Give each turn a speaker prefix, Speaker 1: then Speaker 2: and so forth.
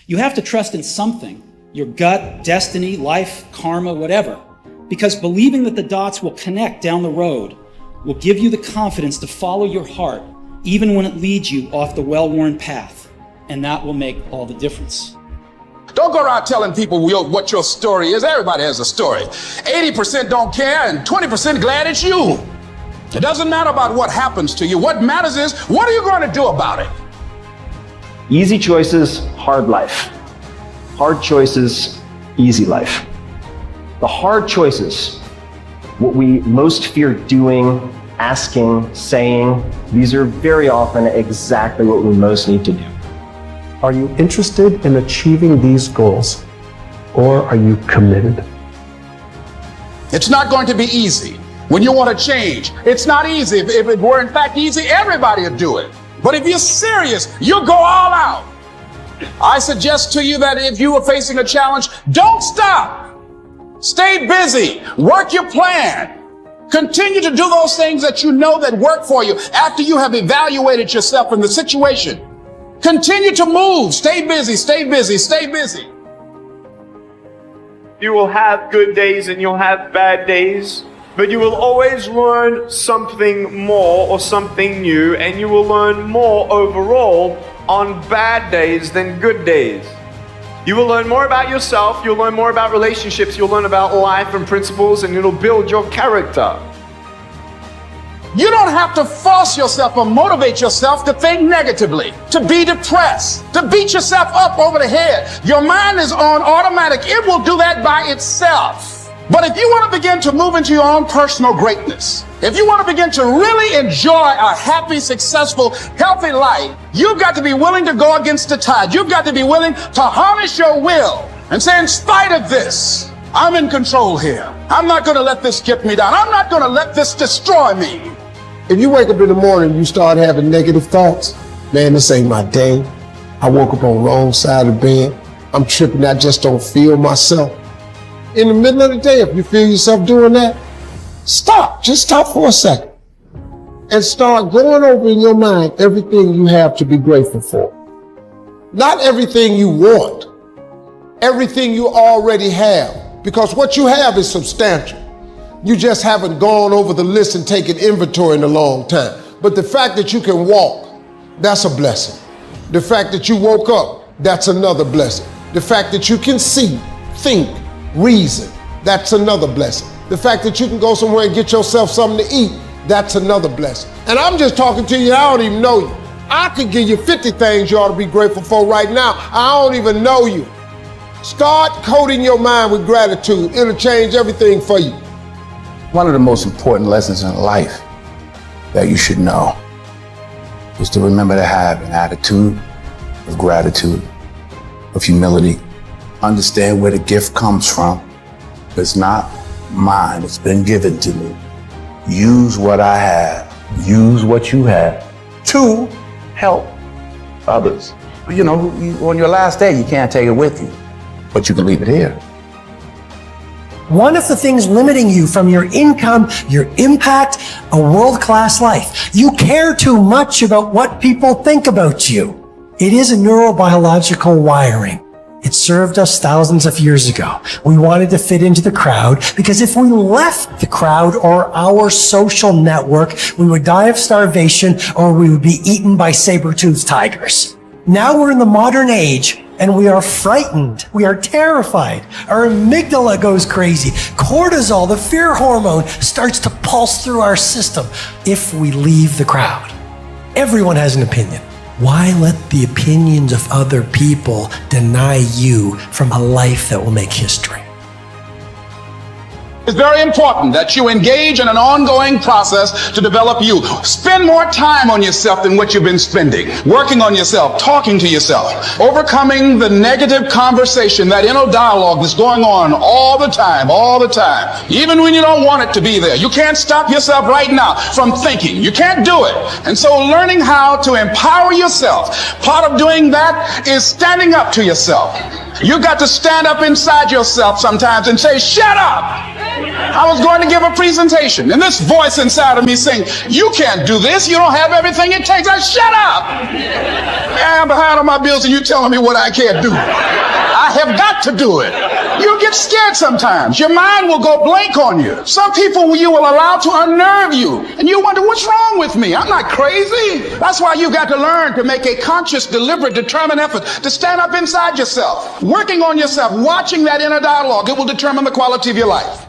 Speaker 1: You have to trust in something, your gut, destiny, life, karma, whatever, because believing that the dots will connect down the road will give you the confidence to follow your heart, even when it leads you off the well-worn path, and that will make all the difference.
Speaker 2: Don't go around telling people what your story is. Everybody has a story. 80% don't care and 20% glad it's you. It doesn't matter about what happens to you. What matters is, what are you going to do about it?
Speaker 3: Easy choices, hard life. Hard choices, easy life. The hard choices, what we most fear doing, asking, saying, these are very often exactly what we most need to do.
Speaker 4: Are you interested in achieving these goals, or are you committed?
Speaker 2: It's not going to be easy. When you want to change, it's not easy. If it were in fact easy, everybody would do it. But if you're serious, you'll go all out. I suggest to you that if you are facing a challenge, don't stop. Stay busy. Work your plan. Continue to do those things that you know that work for you after you have evaluated yourself in the situation. Continue to move. Stay busy, stay busy, stay busy.
Speaker 5: You will have good days and you'll have bad days, but you will always learn something more or something new, and you will learn more overall on bad days than good days. You will learn more about yourself, you'll learn more about relationships, you'll learn about life and principles, and it'll build your character.
Speaker 2: You don't have to force yourself or motivate yourself to think negatively, to be depressed, to beat yourself up over the head. Your mind is on automatic. It will do that by itself. But if you want to begin to move into your own personal greatness, if you want to begin to really enjoy a happy, successful, healthy life, you've got to be willing to go against the tide. You've got to be willing to harness your will and say, in spite of this, I'm in control here. I'm not going to let this get me down. I'm not going to let this destroy me.
Speaker 6: If you wake up in the morning and you start having negative thoughts, man, this ain't my day. I woke up on the wrong side of the bed. I'm tripping. I just don't feel myself. In the middle of the day, if you feel yourself doing that, stop. Just stop for a second and start going over in your mind everything you have to be grateful for. Not everything you want, everything you already have, because what you have is substantial. You just haven't gone over the list and taken inventory in a long time. But the fact that you can walk, that's a blessing. The fact that you woke up, that's another blessing. The fact that you can see, think, reason, that's another blessing. The fact that you can go somewhere and get yourself something to eat, that's another blessing. And I'm just talking to you, I don't even know you. I could give you 50 things you ought to be grateful for right now. I don't even know you. Start coating your mind with gratitude. It'll change everything for you.
Speaker 2: One of the most important lessons in life that you should know is to remember to have an attitude of gratitude, of humility. Understand where the gift comes from. It's not mine, it's been given to me. Use what I have, use what you have to help others. You know, on your last day, you can't take it with you, but you can leave it here.
Speaker 7: One of the things limiting you from your income, your impact, a world-class life. You care too much about what people think about you. It is a neurobiological wiring. It served us thousands of years ago. We wanted to fit into the crowd because if we left the crowd or our social network, we would die of starvation or we would be eaten by saber-toothed tigers. Now we're in the modern age and we are frightened. We are terrified. Our amygdala goes crazy. Cortisol, the fear hormone, starts to pulse through our system if we leave the crowd. Everyone has an opinion. Why let the opinions of other people deny you from a life that will make history?
Speaker 2: It's very important that you engage in an ongoing process to develop you. Spend more time on yourself than what you've been spending. Working on yourself, talking to yourself, overcoming the negative conversation, that inner dialogue that's going on all the time, even when you don't want it to be there. You can't stop yourself right now from thinking. You can't do it. And so learning how to empower yourself, part of doing that is standing up to yourself. You've got to stand up inside yourself sometimes and say, shut up. I was going to give a presentation, and this voice inside of me saying, you can't do this. You don't have everything it takes. I shut up. I'm behind on my bills, and you're telling me what I can't do. I have got to do it. You get scared sometimes. Your mind will go blank on you. Some people you will allow to unnerve you, and you wonder, what's wrong with me? I'm not crazy. That's why you got to learn to make a conscious, deliberate, determined effort to stand up inside yourself, working on yourself, watching that inner dialogue. It will determine the quality of your life.